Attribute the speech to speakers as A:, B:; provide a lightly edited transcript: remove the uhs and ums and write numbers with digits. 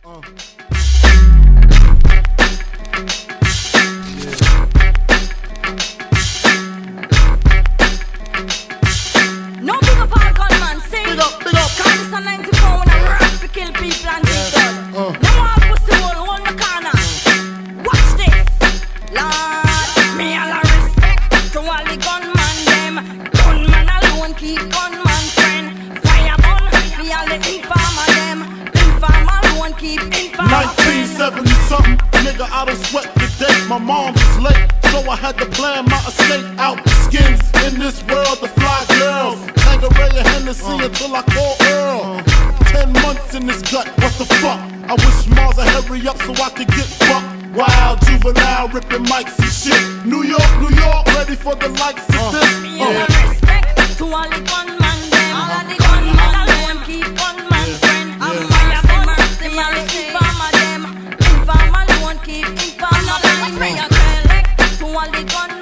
A: No big up all gunman, sing. Big up. Cause it's a 94 when I rap to kill people and people. Now I pussy hole on the corner. Watch this, Lord. Me all a respect to all the gunman them. Gunman alone keep gunman friend. Fire bun for all the informer them. Informer alone keep informer friend.
B: 1970 something, nigga, I don't sweat the day. My mom was late, so I had to plan my escape out the skins. In this world, the fly girls hang a ray of Hennessy until I call Earl. 10 months in this gut, what the fuck? I wish Mars would hurry up so I could get bucked. Wild juvenile ripping mics and shit. New York, ready for the likes of this.
A: Me all a respect to all the gunman them. All the gunman alone keep gunman friend. I'm fire bun for all the informer them. Informer alone keep informer friend. Respect to all the gunman.